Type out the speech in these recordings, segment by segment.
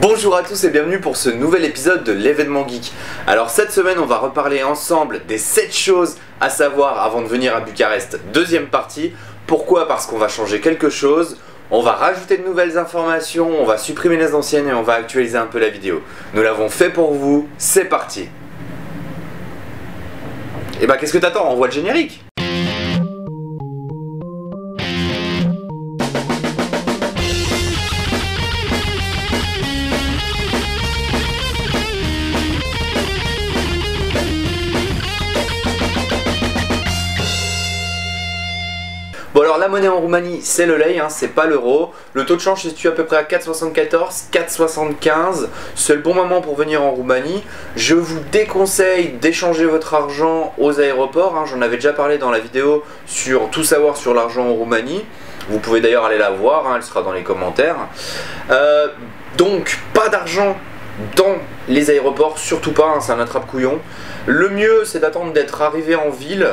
Bonjour à tous et bienvenue pour ce nouvel épisode de l'événement geek. Alors cette semaine on va reparler ensemble des 7 choses à savoir avant de venir à Bucarest, deuxième partie. Pourquoi? Parce qu'on va changer quelque chose, on va rajouter de nouvelles informations, on va supprimer les anciennes et on va actualiser un peu la vidéo. Nous l'avons fait pour vous, c'est parti. Et bah qu'est-ce que t'attends? On voit le générique. Bon alors la monnaie en Roumanie c'est le lei, hein, c'est pas l'euro. Le taux de change se situe à peu près à 4,74, 4,75. C'est le bon moment pour venir en Roumanie. Je vous déconseille d'échanger votre argent aux aéroports, hein. J'en avais déjà parlé dans la vidéo sur tout savoir sur l'argent en Roumanie. Vous pouvez d'ailleurs aller la voir, hein, elle sera dans les commentaires. Donc pas d'argent dans les aéroports, surtout pas, hein, c'est un attrape-couillon. Le mieux c'est d'attendre d'être arrivé en ville,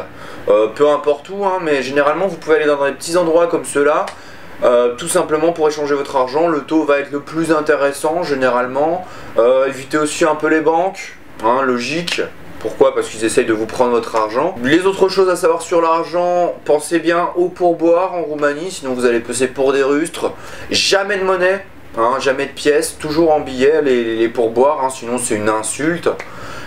peu importe où, hein, mais généralement vous pouvez aller dans des petits endroits comme ceux-là, tout simplement pour échanger votre argent. Le taux va être le plus intéressant généralement. Évitez aussi un peu les banques, hein, logique. Pourquoi? Parce qu'ils essayent de vous prendre votre argent. Les autres choses à savoir sur l'argent, pensez bien au pourboire en Roumanie, sinon vous allez passer pour des rustres. Jamais de monnaie. Hein, jamais de pièces, toujours en billets les pourboires, hein, sinon c'est une insulte.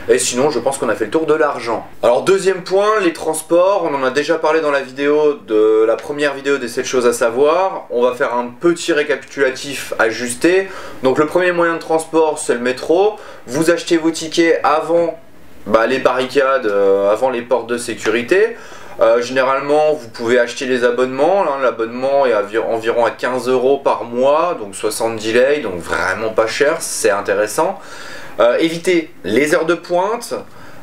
Et sinon je pense qu'on a fait le tour de l'argent. Alors deuxième point, les transports, on en a déjà parlé dans la vidéo de la première vidéo des 7 choses à savoir. On va faire un petit récapitulatif ajusté. Donc le premier moyen de transport c'est le métro. Vous achetez vos tickets avant les barricades, avant les portes de sécurité. Généralement vous pouvez acheter les abonnements, hein. L'abonnement est environ à 15 € par mois, donc 70 lei, donc vraiment pas cher, c'est intéressant. Évitez les heures de pointe,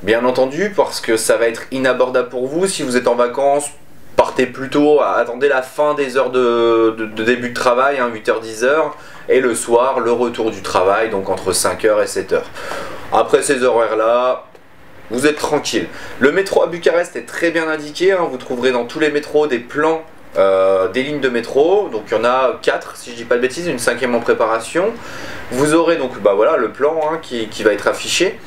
bien entendu, parce que ça va être inabordable pour vous. Si vous êtes en vacances, partez plutôt, attendez la fin des heures de début de travail, hein, 8h, 10h, et le soir, le retour du travail, donc entre 5h et 7h. Après ces horaires-là, vous êtes tranquille. Le métro à Bucarest est très bien indiqué, hein. Vous trouverez dans tous les métros des plans des lignes de métro. Donc il y en a 4 si je dis pas de bêtises, une 5e en préparation. Vous aurez donc voilà le plan, hein, qui va être affiché.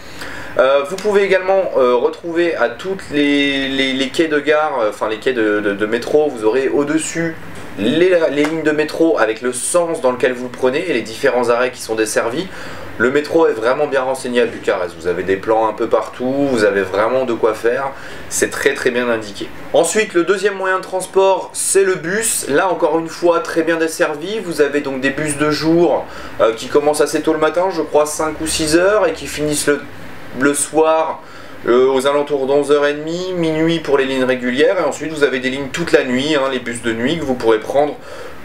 Vous pouvez également retrouver à toutes les quais de gare, enfin les quais de métro, vous aurez au-dessus les lignes de métro avec le sens dans lequel vous le prenez et les différents arrêts qui sont desservis. Le métro est vraiment bien renseigné à Bucarest, vous avez des plans un peu partout, vous avez vraiment de quoi faire, c'est très bien indiqué. Ensuite le deuxième moyen de transport c'est le bus, là encore une fois très bien desservi. Vous avez donc des bus de jour qui commencent assez tôt le matin, je crois 5 ou 6 heures, et qui finissent le soir aux alentours d'11h30, minuit pour les lignes régulières, et ensuite vous avez des lignes toute la nuit, hein, les bus de nuit que vous pourrez prendre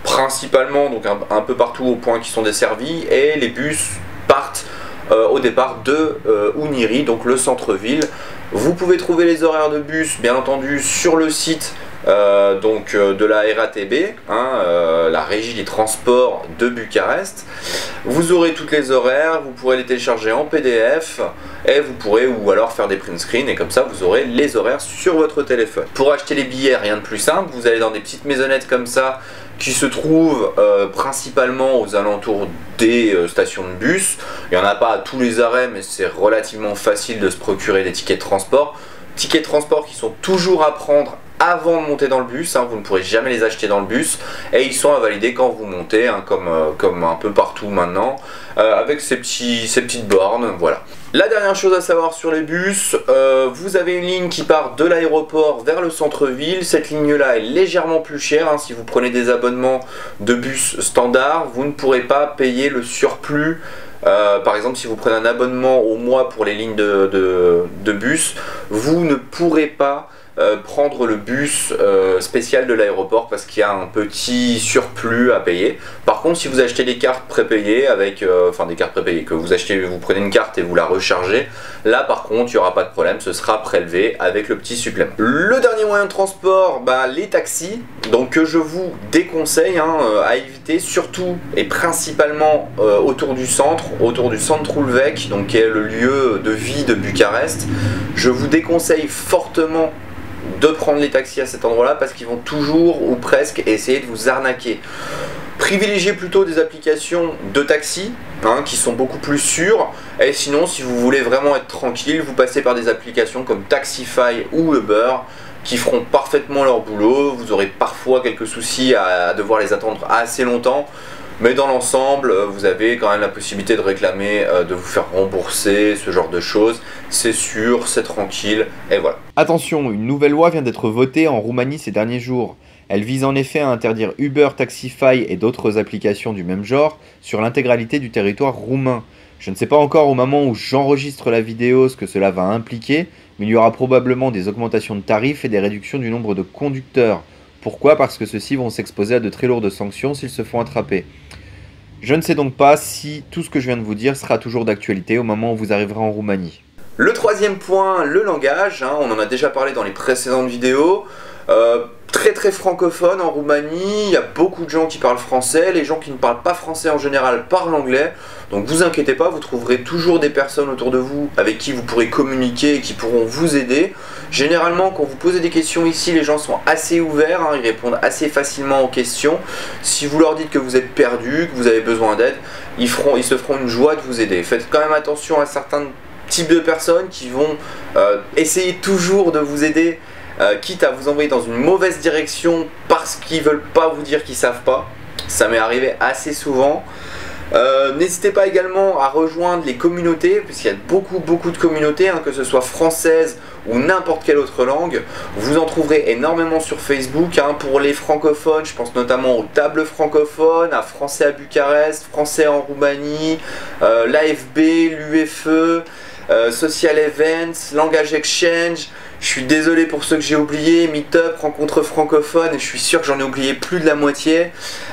principalement donc un peu partout aux points qui sont desservis, et les bus partent au départ de Unirii, donc le centre-ville. Vous pouvez trouver les horaires de bus bien entendu sur le site de la RATB, hein, la régie des transports de Bucarest. Vous aurez toutes les horaires, vous pourrez les télécharger en PDF et vous pourrez ou alors faire des print screens, et comme ça vous aurez les horaires sur votre téléphone. Pour acheter les billets, rien de plus simple, vous allez dans des petites maisonnettes comme ça qui se trouvent principalement aux alentours des stations de bus. Il n'y en a pas à tous les arrêts, mais c'est relativement facile de se procurer des tickets de transport. Tickets de transport qui sont toujours à prendre avant de monter dans le bus, hein, vous ne pourrez jamais les acheter dans le bus, et ils sont à valider quand vous montez, hein, comme un peu partout maintenant, avec ces petites bornes, voilà. La dernière chose à savoir sur les bus, vous avez une ligne qui part de l'aéroport vers le centre-ville. Cette ligne-là est légèrement plus chère, hein. Si vous prenez des abonnements de bus standard, vous ne pourrez pas payer le surplus. Par exemple, si vous prenez un abonnement au mois pour les lignes de bus, vous ne pourrez pas prendre le bus spécial de l'aéroport parce qu'il y a un petit surplus à payer. Par contre, si vous achetez des cartes prépayées avec, enfin des cartes prépayées, que vous achetez, vous prenez une carte et vous la rechargez, là par contre il n'y aura pas de problème, ce sera prélevé avec le petit supplément. Le dernier moyen de transport, les taxis, donc que je vous déconseille, hein, à éviter, surtout et principalement autour du centre Ulvec, donc qui est le lieu de vie de Bucarest. Je vous déconseille fortement de prendre les taxis à cet endroit-là parce qu'ils vont toujours ou presque essayer de vous arnaquer. Privilégiez plutôt des applications de taxi, qui sont beaucoup plus sûrs. Et sinon, si vous voulez vraiment être tranquille, vous passez par des applications comme Taxify ou Uber qui feront parfaitement leur boulot. Vous aurez parfois quelques soucis à devoir les attendre assez longtemps, mais dans l'ensemble, vous avez quand même la possibilité de réclamer, de vous faire rembourser, ce genre de choses. C'est sûr, c'est tranquille, et voilà. Attention, une nouvelle loi vient d'être votée en Roumanie ces derniers jours. Elle vise en effet à interdire Uber, Taxify et d'autres applications du même genre sur l'intégralité du territoire roumain. Je ne sais pas encore au moment où j'enregistre la vidéo ce que cela va impliquer, mais il y aura probablement des augmentations de tarifs et des réductions du nombre de conducteurs. Pourquoi? Parce que ceux-ci vont s'exposer à de très lourdes sanctions s'ils se font attraper. Je ne sais donc pas si tout ce que je viens de vous dire sera toujours d'actualité au moment où vous arriverez en Roumanie. Le troisième point, le langage, on en a déjà parlé dans les précédentes vidéos. Très francophone en Roumanie, il y a beaucoup de gens qui parlent français, les gens qui ne parlent pas français en général parlent anglais, donc vous inquiétez pas, vous trouverez toujours des personnes autour de vous avec qui vous pourrez communiquer et qui pourront vous aider. Généralement, quand vous posez des questions ici, les gens sont assez ouverts, ils répondent assez facilement aux questions. Si vous leur dites que vous êtes perdu, que vous avez besoin d'aide, ils se feront une joie de vous aider. Faites quand même attention à certains types de personnes qui vont essayer toujours de vous aider, quitte à vous envoyer dans une mauvaise direction parce qu'ils veulent pas vous dire qu'ils savent pas. Ça m'est arrivé assez souvent. N'hésitez pas également à rejoindre les communautés, puisqu'il y a beaucoup de communautés, que ce soit française ou n'importe quelle autre langue. Vous en trouverez énormément sur Facebook. Pour les francophones, je pense notamment aux tables francophones, à Français à Bucarest, Français en Roumanie, l'AFB, l'UFE, Social Events, Language Exchange. Je suis désolé pour ceux que j'ai oubliés, Meetup, rencontre francophone, et je suis sûr que j'en ai oublié plus de la moitié.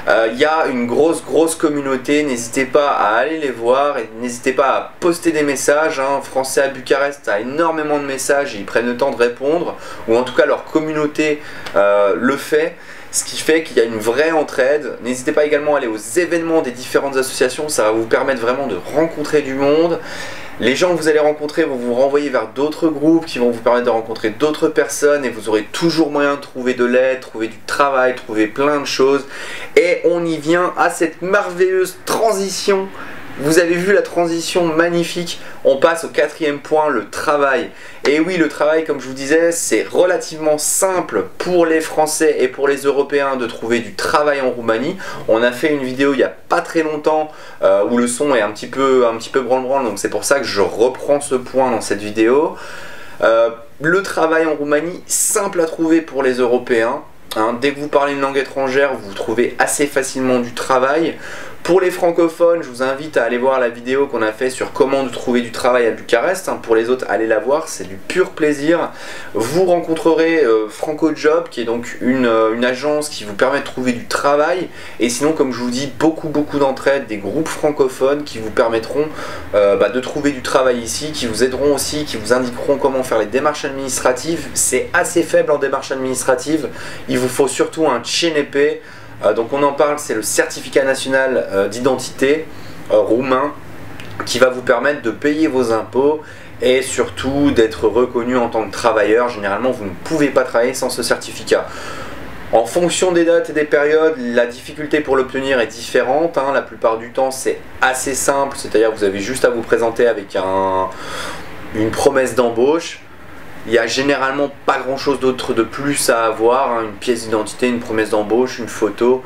Il y a une grosse communauté, n'hésitez pas à aller les voir et n'hésitez pas à poster des messages. Français à Bucarest a énormément de messages et ils prennent le temps de répondre, ou en tout cas leur communauté le fait. Ce qui fait qu'il y a une vraie entraide. N'hésitez pas également à aller aux événements des différentes associations, ça va vous permettre vraiment de rencontrer du monde. Les gens que vous allez rencontrer vont vous renvoyer vers d'autres groupes qui vont vous permettre de rencontrer d'autres personnes et vous aurez toujours moyen de trouver de l'aide, trouver du travail, trouver plein de choses. Et on y vient à cette merveilleuse transition. Vous avez vu la transition magnifique. On passe au quatrième point, le travail. Et oui, le travail, comme je vous disais, c'est relativement simple pour les Français et pour les Européens de trouver du travail en Roumanie. On a fait une vidéo il n'y a pas très longtemps où le son est un petit peu branle-branle, donc c'est pour ça que je reprends ce point dans cette vidéo. Le travail en Roumanie, simple à trouver pour les Européens. Dès que vous parlez une langue étrangère, vous trouvez assez facilement du travail. Pour les francophones, je vous invite à aller voir la vidéo qu'on a fait sur comment trouver du travail à Bucarest. Pour les autres, allez la voir, c'est du pur plaisir. Vous rencontrerez FrancoJob, qui est donc une agence qui vous permet de trouver du travail. Et sinon, comme je vous dis, beaucoup d'entraide, des groupes francophones qui vous permettront de trouver du travail ici, qui vous aideront aussi, qui vous indiqueront comment faire les démarches administratives. C'est assez faible en démarches administratives. Il vous faut surtout un CNP. Donc on en parle, c'est le certificat national d'identité roumain qui va vous permettre de payer vos impôts et surtout d'être reconnu en tant que travailleur. Généralement, vous ne pouvez pas travailler sans ce certificat. En fonction des dates et des périodes, la difficulté pour l'obtenir est différente. La plupart du temps, c'est assez simple, c'est-à-dire que vous avez juste à vous présenter avec une promesse d'embauche. Il n'y a généralement pas grand chose d'autre de plus à avoir, une pièce d'identité, une promesse d'embauche, une photo.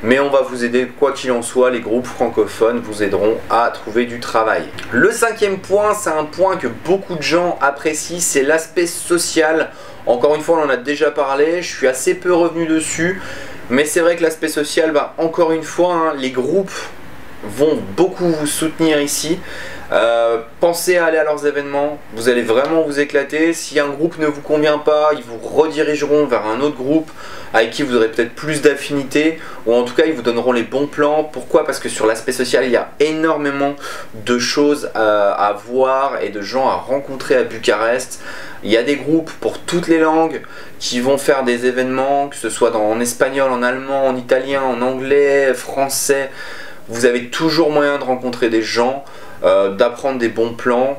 Mais on va vous aider, quoi qu'il en soit, les groupes francophones vous aideront à trouver du travail. Le cinquième point, c'est un point que beaucoup de gens apprécient, c'est l'aspect social. Encore une fois, on en a déjà parlé, je suis assez peu revenu dessus. Mais c'est vrai que l'aspect social, encore une fois, les groupes vont beaucoup vous soutenir ici. Pensez à aller à leurs événements, vous allez vraiment vous éclater. Si un groupe ne vous convient pas, ils vous redirigeront vers un autre groupe avec qui vous aurez peut-être plus d'affinité, ou en tout cas ils vous donneront les bons plans. Pourquoi? Parce que sur l'aspect social, il y a énormément de choses à voir et de gens à rencontrer à Bucarest. Il y a des groupes pour toutes les langues qui vont faire des événements, que ce soit en espagnol, en allemand, en italien, en anglais, français. Vous avez toujours moyen de rencontrer des gens, d'apprendre des bons plans.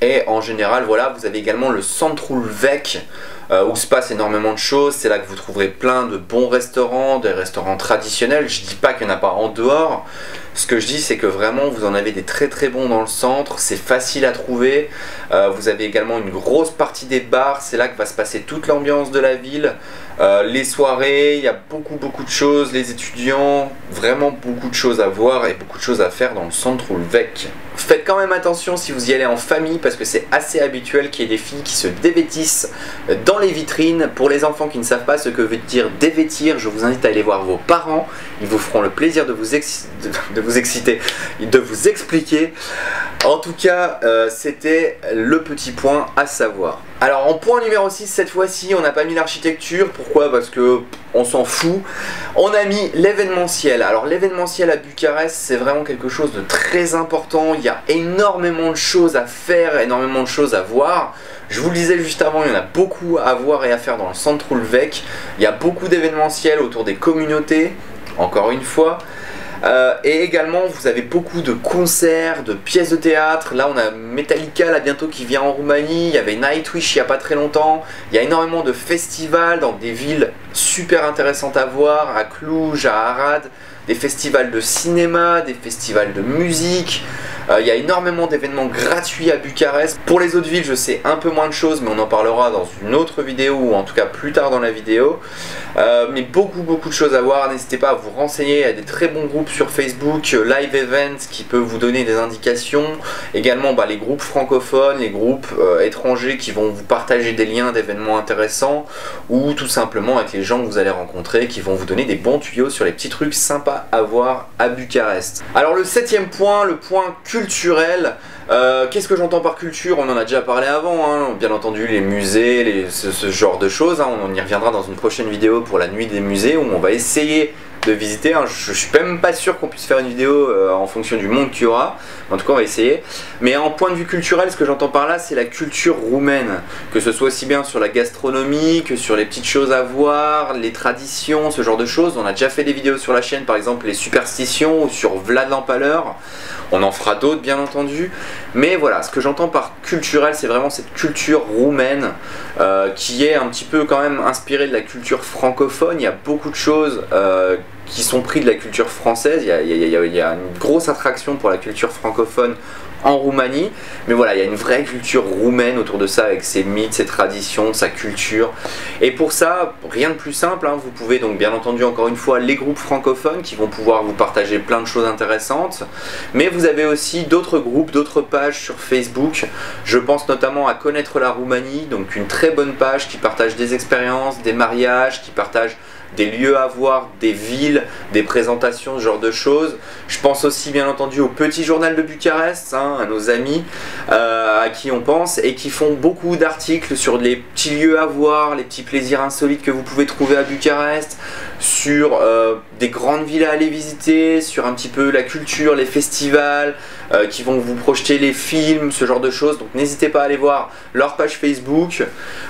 Et en général, voilà, vous avez également le Centrul Vechi, où se passe énormément de choses. C'est là que vous trouverez plein de bons restaurants, des restaurants traditionnels. Je dis pas qu'il n'y en a pas en dehors, Ce que je dis, c'est que vraiment vous en avez des très très bons dans le centre, c'est facile à trouver. Vous avez également une grosse partie des bars, c'est là que va se passer toute l'ambiance de la ville. Les soirées, il y a beaucoup de choses, les étudiants, vraiment beaucoup de choses à voir et beaucoup de choses à faire dans le centre Ulvec. Faites quand même attention si vous y allez en famille parce que c'est assez habituel qu'il y ait des filles qui se dévêtissent dans les vitrines. Pour les enfants qui ne savent pas ce que veut dire dévêtir, je vous invite à aller voir vos parents. Ils vous feront le plaisir de vous exciter, de vous expliquer. En tout cas, c'était le petit point à savoir. Alors en point numéro 6, cette fois-ci, on n'a pas mis l'architecture. Pourquoi? Parce que on s'en fout. On a mis l'événementiel. Alors l'événementiel à Bucarest, c'est vraiment quelque chose de très important. Il y a énormément de choses à faire, énormément de choses à voir. Je vous le disais juste avant, il y en a beaucoup à voir et à faire dans le centre Ulvec. Il y a beaucoup d'événementiels autour des communautés, encore une fois. Et également vous avez beaucoup de concerts, de pièces de théâtre. Là on a Metallica là bientôt qui vient en Roumanie. Il y avait Nightwish il n'y a pas très longtemps. Il y a énormément de festivals dans des villes super intéressantes à voir, à Cluj, à Arad. Des festivals de cinéma, des festivals de musique. Il y a énormément d'événements gratuits à Bucarest. Pour les autres villes, je sais un peu moins de choses, mais on en parlera dans une autre vidéo, ou en tout cas plus tard dans la vidéo. Mais beaucoup de choses à voir. N'hésitez pas à vous renseigner. Il y a des très bons groupes sur Facebook, Live Events, qui peuvent vous donner des indications. Également les groupes francophones, les groupes étrangers qui vont vous partager des liens d'événements intéressants, ou tout simplement avec les gens que vous allez rencontrer, qui vont vous donner des bons tuyaux sur les petits trucs sympas à voir à Bucarest. Alors le 7e point, le point culturel. Qu'est-ce que j'entends par culture? On en a déjà parlé avant, hein. Bien entendu les musées, ce genre de choses, hein. On y reviendra dans une prochaine vidéo pour la nuit des musées où on va essayer de visiter, hein. Je suis même pas sûr qu'on puisse faire une vidéo en fonction du monde qu'il y aura. En tout cas on va essayer. Mais en point de vue culturel, ce que j'entends par là, c'est la culture roumaine. Que ce soit aussi bien sur la gastronomie, que sur les petites choses à voir, les traditions, ce genre de choses. On a déjà fait des vidéos sur la chaîne, par exemple les superstitions, ou sur Vlad l'Empaleur. On en fera d'autres bien entendu. Mais voilà, ce que j'entends par culturel, c'est vraiment cette culture roumaine qui est un petit peu quand même inspirée de la culture francophone. Il y a beaucoup de choses qui sont prises de la culture française. Il y a une grosse attraction pour la culture francophone en Roumanie, mais voilà, il y a une vraie culture roumaine autour de ça, avec ses mythes, ses traditions, sa culture. Et pour ça, rien de plus simple, hein. Vous pouvez donc bien entendu, encore une fois, les groupes francophones qui vont pouvoir vous partager plein de choses intéressantes, mais vous avez aussi d'autres groupes, d'autres pages sur Facebook. Je pense notamment à Connaître la Roumanie, donc une très bonne page qui partage des expériences, des mariages, qui partage des lieux à voir, des villes, des présentations, ce genre de choses. Je pense aussi bien entendu au Petit Journal de Bucarest, hein, à nos amis à qui on pense, et qui font beaucoup d'articles sur les petits lieux à voir, les petits plaisirs insolites que vous pouvez trouver à Bucarest, sur des grandes villes à aller visiter, sur un petit peu la culture, les festivals, qui vont vous projeter les films, ce genre de choses. Donc n'hésitez pas à aller voir leur page Facebook,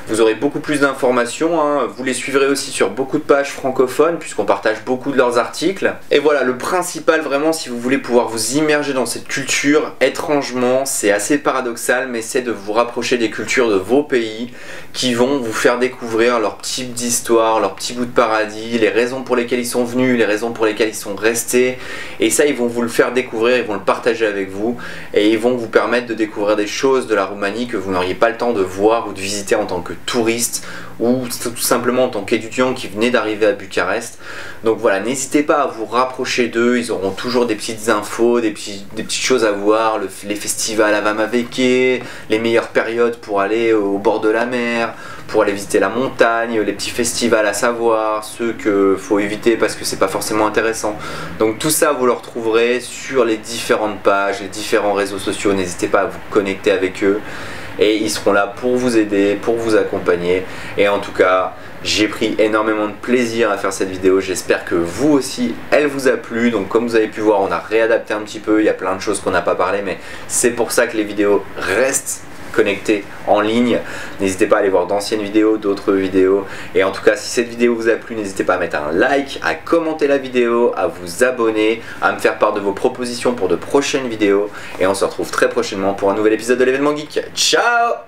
vous aurez beaucoup plus d'informations, hein. Vous les suivrez aussi sur beaucoup de pages francophones puisqu'on partage beaucoup de leurs articles. Et voilà, le principal vraiment, si vous voulez pouvoir vous immerger dans cette culture, étrangement, c'est assez paradoxal, mais c'est de vous rapprocher des cultures de vos pays qui vont vous faire découvrir leur petit bout d'histoire, leur petit bout de paradis, les raisons pour lesquelles ils sont venus, les raisons pour lesquelles ils sont restés. Et ça, ils vont vous le faire découvrir, ils vont le partager avec vous, et ils vont vous permettre de découvrir des choses de la Roumanie que vous n'auriez pas le temps de voir ou de visiter en tant que touriste, ou tout simplement en tant qu'étudiant qui venait d'arriver à Bucarest. Donc voilà, n'hésitez pas à vous rapprocher d'eux, ils auront toujours des petites infos, des petites choses à voir, les festivals à Vamaveke, les meilleures périodes pour aller au bord de la mer, pour aller visiter la montagne, les petits festivals à savoir, ceux qu'il faut éviter parce que c'est pas forcément intéressant. Donc tout ça vous le retrouverez sur les différentes pages, les différents réseaux sociaux. N'hésitez pas à vous connecter avec eux et ils seront là pour vous aider, pour vous accompagner. Et en tout cas, j'ai pris énormément de plaisir à faire cette vidéo, j'espère que vous aussi elle vous a plu. Donc comme vous avez pu voir, on a réadapté un petit peu, il y a plein de choses qu'on n'a pas parlé, mais c'est pour ça que les vidéos restent connectées en ligne. N'hésitez pas à aller voir d'anciennes vidéos, d'autres vidéos, et en tout cas si cette vidéo vous a plu, n'hésitez pas à mettre un like, à commenter la vidéo, à vous abonner, à me faire part de vos propositions pour de prochaines vidéos, et on se retrouve très prochainement pour un nouvel épisode de l'événement geek. Ciao!